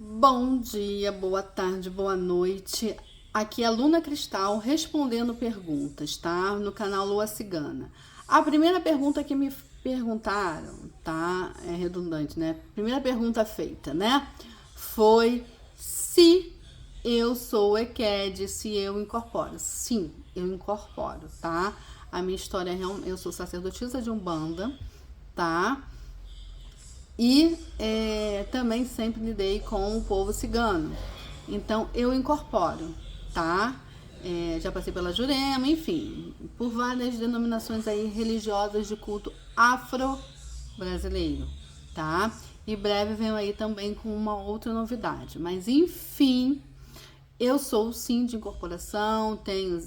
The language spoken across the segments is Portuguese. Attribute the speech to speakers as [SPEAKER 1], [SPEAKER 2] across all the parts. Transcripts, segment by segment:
[SPEAKER 1] Bom dia, boa tarde, boa noite. Aqui é a Luna Cristal respondendo perguntas, tá? No canal Lua Cigana. A primeira pergunta que me perguntaram, tá? É redundante, né? Primeira pergunta feita, né? Foi se eu sou EQED, se eu incorporo. Sim, eu incorporo, tá? A minha história é realmente. Eu sou sacerdotisa de Umbanda, tá? E também sempre lidei com o povo cigano. Então eu incorporo, tá? Já passei pela Jurema, enfim, por várias denominações aí religiosas de culto afro-brasileiro, tá? E breve venho aí também com uma outra novidade. Mas enfim, eu sou sim de incorporação, tenho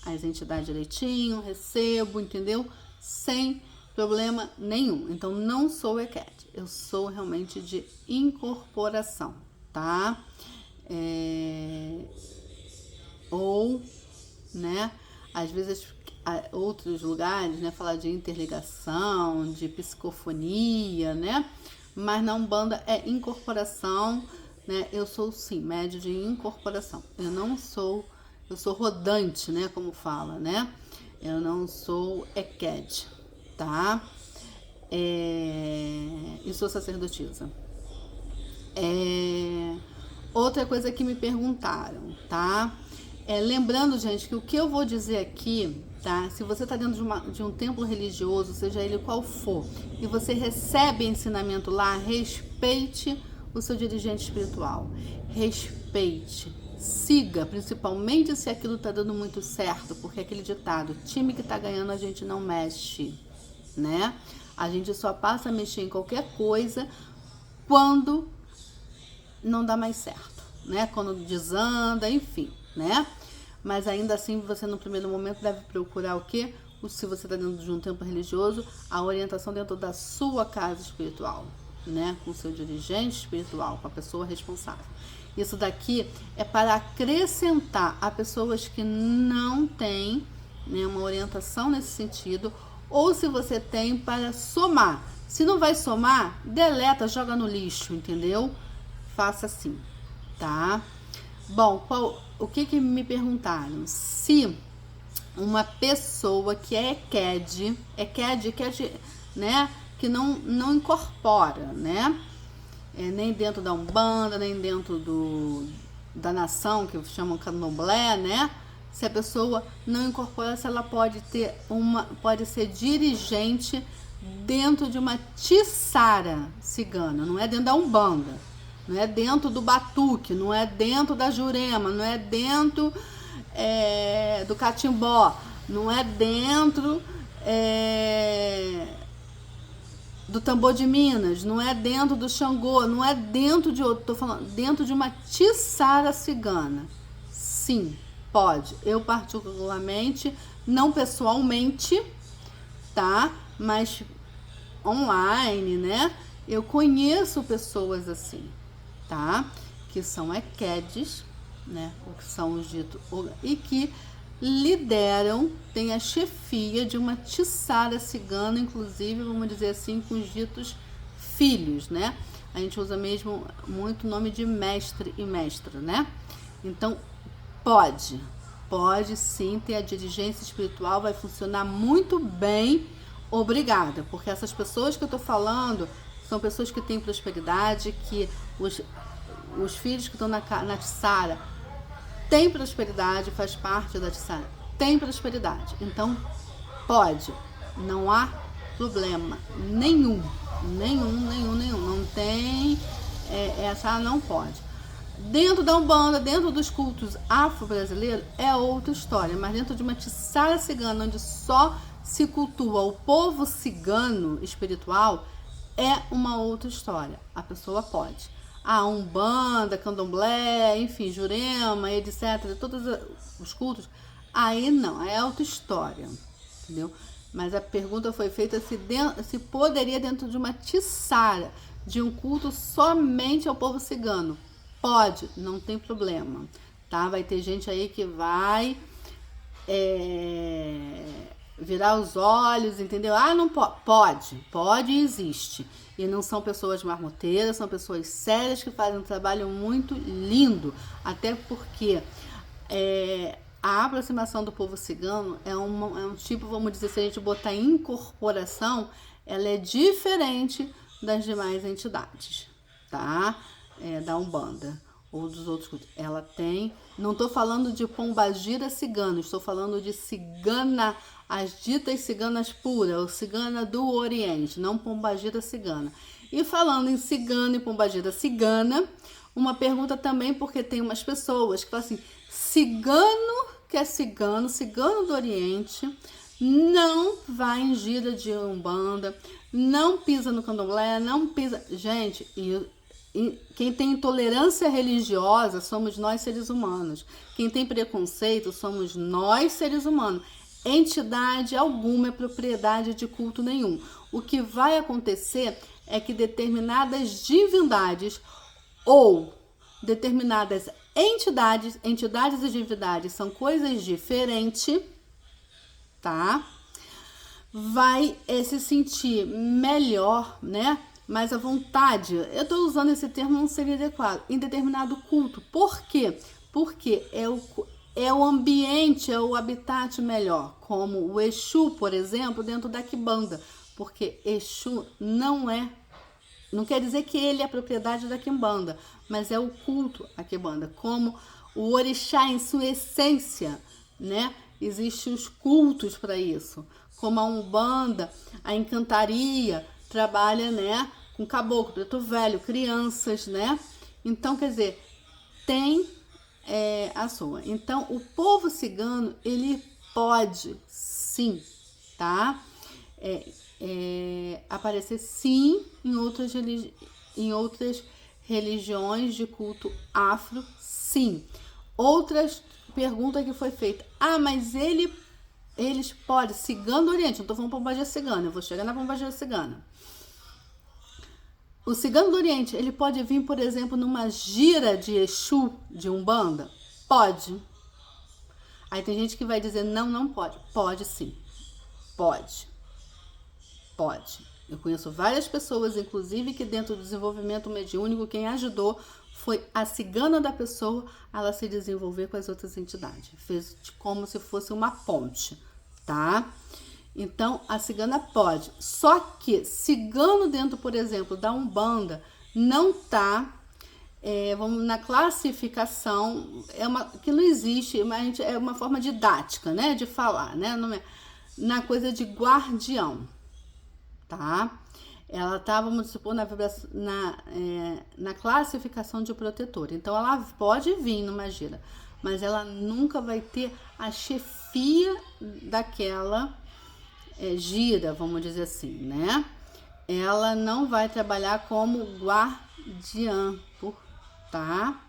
[SPEAKER 1] as entidades direitinho, recebo, entendeu? Sem problema nenhum. Então não sou EQED, eu sou realmente de incorporação, tá? Ou, né, às vezes outros lugares, né, falar de interligação, de psicofonia, né? Mas na Umbanda é incorporação, né? Eu sou sim médio de incorporação. Eu sou rodante, né, como fala, né? Eu não sou EQED, tá? E sou sacerdotisa. Outra coisa que me perguntaram, tá? Lembrando, gente, que o que eu vou dizer aqui, tá? Se você está dentro de um templo religioso, seja ele qual for, e você recebe ensinamento lá, respeite o seu dirigente espiritual. Respeite. Siga, principalmente se aquilo está dando muito certo, porque aquele ditado, time que está ganhando a gente não mexe, né? A gente só passa a mexer em qualquer coisa quando não dá mais certo, né? Quando desanda, enfim, né? Mas ainda assim, você no primeiro momento deve procurar o quê? Se você está dentro de um templo religioso, a orientação dentro da sua casa espiritual, né? Com o seu dirigente espiritual, com a pessoa responsável. Isso daqui é para acrescentar a pessoas que não têm, né, uma orientação nesse sentido, ou se você tem, para somar. Se não vai somar, deleta, joga no lixo, entendeu? Faça assim, tá? Bom, o que me perguntaram? Se uma pessoa que é EQED, né? Que não incorpora, né? Nem dentro da Umbanda, nem dentro da nação, que chamam Candomblé, né? Se a pessoa não incorpora, se ela pode ser dirigente dentro de uma tiçara cigana, não é dentro da Umbanda, não é dentro do batuque, não é dentro da Jurema, não é dentro do catimbó, não é dentro do tambor de Minas, não é dentro do Xangô, não é dentro de outro, tô falando dentro de uma tiçara cigana. Sim, pode. Eu particularmente, não pessoalmente, tá? Mas online, né? Eu conheço pessoas assim, tá? Que são EQEDs, né? O que são os ditos, e que lideram, tem a chefia de uma tiçara cigana, inclusive, vamos dizer assim, com os ditos filhos, né? A gente usa mesmo muito o nome de mestre e mestra, né? Então, pode sim ter a dirigência espiritual, vai funcionar muito bem, obrigada, porque essas pessoas que eu tô falando são pessoas que têm prosperidade, que os filhos que estão na tiçara tem prosperidade, faz parte da tiçara, tem prosperidade. Então, pode, não há problema nenhum. Não tem essa, não pode. Dentro da Umbanda, dentro dos cultos afro-brasileiros, é outra história, mas dentro de uma tiçara cigana, onde só se cultua o povo cigano espiritual, é uma outra história. A pessoa pode. Umbanda, Candomblé, enfim, Jurema, etc., todos os cultos, aí não, é outra história, entendeu? Mas a pergunta foi feita se poderia dentro de uma tiçara, de um culto somente ao povo cigano. Pode, não tem problema, tá? Vai ter gente aí que vai virar os olhos, entendeu? Não pode, pode e existe. E não são pessoas marmoteiras, são pessoas sérias que fazem um trabalho muito lindo. Até porque a aproximação do povo cigano é um tipo, vamos dizer, se a gente botar incorporação, ela é diferente das demais entidades, tá? Da Umbanda ou dos outros cultos. Ela tem, não estou falando de pombagira cigana, estou falando de cigana, as ditas ciganas puras, ou cigana do Oriente, não pombagira cigana. E falando em cigana e pombagira cigana, uma pergunta também, porque tem umas pessoas que falam assim, cigano que é cigano, cigano do Oriente, não vai em gira de Umbanda, não pisa no candomblé, não pisa... Gente, quem tem intolerância religiosa somos nós, seres humanos. Quem tem preconceito somos nós, seres humanos. Entidade alguma é propriedade de culto nenhum. O que vai acontecer é que determinadas divindades ou determinadas entidades e divindades são coisas diferentes, tá? Vai se sentir melhor, né? Mais à vontade. Eu estou usando esse termo, não seria adequado. Em determinado culto. Por quê? Porque é o ambiente, é o habitat melhor. Como o Exu, por exemplo, dentro da Quimbanda. Porque Exu não quer dizer que ele é propriedade da Quimbanda, mas é o culto à Quimbanda. Como o Orixá em sua essência, né? Existem os cultos para isso. Como a Umbanda, a Encantaria, trabalha, né, com caboclo, preto velho, crianças, né? Então, quer dizer, tem a sua. Então, o povo cigano, ele pode, sim, tá? Aparecer, sim, em outras religiões de culto afro, sim. Outras perguntas que foi feita. Ah, mas eles podem, cigano do Oriente, não tô falando pombagira cigana, eu vou chegar na pombagira cigana. O cigano do Oriente, ele pode vir, por exemplo, numa gira de Exu, de Umbanda? Pode. Aí tem gente que vai dizer, não pode. Pode sim. Pode. Eu conheço várias pessoas, inclusive, que dentro do desenvolvimento mediúnico, quem ajudou foi a cigana da pessoa, ela se desenvolver com as outras entidades. Fez como se fosse uma ponte, tá? Então, a cigana pode. Só que cigano dentro, por exemplo, da Umbanda, não tá, vamos na classificação, que não existe, mas é uma forma didática, né, de falar, né, não é, na coisa de guardião, tá? Ela tá, vamos supor, na classificação de protetor. Então, ela pode vir numa gira, mas ela nunca vai ter a chefia daquela gira, vamos dizer assim, né? Ela não vai trabalhar como guardiã, tá?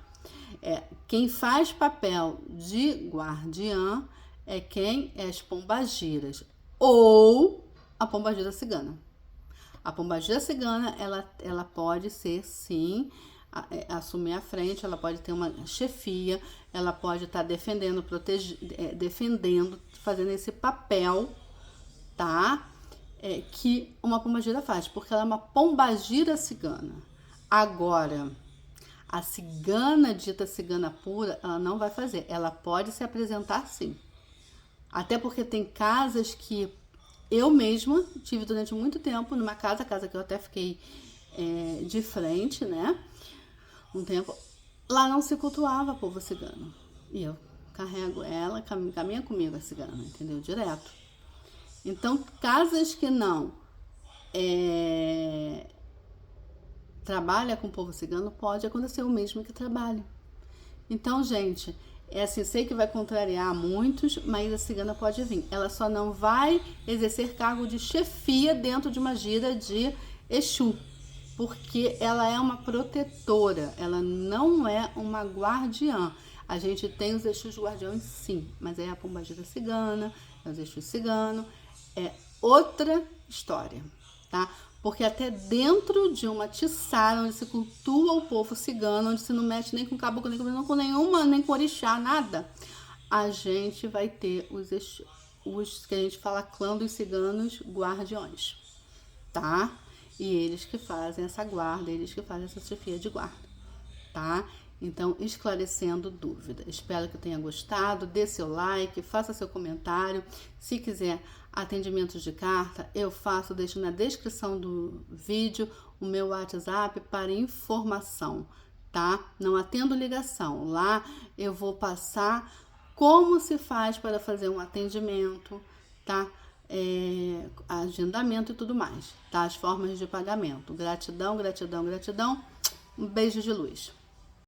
[SPEAKER 1] Quem faz papel de guardiã é quem é as pombagiras ou a pombagira cigana. A pombagira cigana, ela pode ser, sim, assumir a frente, ela pode ter uma chefia, ela pode estar defendendo, defendendo, fazendo esse papel, tá? Que uma pombagira faz, porque ela é uma pombagira cigana. Agora, a cigana dita cigana pura, ela não vai fazer. Ela pode se apresentar, sim. Até porque tem casas que eu mesma tive durante muito tempo numa casa que eu até fiquei de frente, né? Um tempo. Lá não se cultuava povo cigano. E eu carrego ela, caminha comigo a cigana, entendeu? Direto. Então, casas que não trabalha com o povo cigano, pode acontecer o mesmo que trabalha. Então, gente, assim, sei que vai contrariar muitos, mas a cigana pode vir. Ela só não vai exercer cargo de chefia dentro de uma gira de Exu, porque ela é uma protetora, ela não é uma guardiã. A gente tem os Exus guardiões, sim, mas é a pombagira cigana, é os Exus cigano, é outra história, tá? Porque até dentro de uma tiçara, onde se cultua o povo cigano, onde se não mexe nem com caboclo, nem com nenhuma, nem com orixá, nada, a gente vai ter os que a gente fala clã dos ciganos guardiões, tá? E eles que fazem essa guarda, eles que fazem essa chefia de guarda, tá? Então, esclarecendo dúvida. Espero que tenha gostado. Dê seu like, faça seu comentário. Se quiser atendimentos de carta, eu faço, deixo na descrição do vídeo o meu WhatsApp para informação, tá? Não atendo ligação. Lá eu vou passar como se faz para fazer um atendimento, tá? Agendamento e tudo mais, tá? As formas de pagamento. Gratidão, gratidão, gratidão. Um beijo de luz.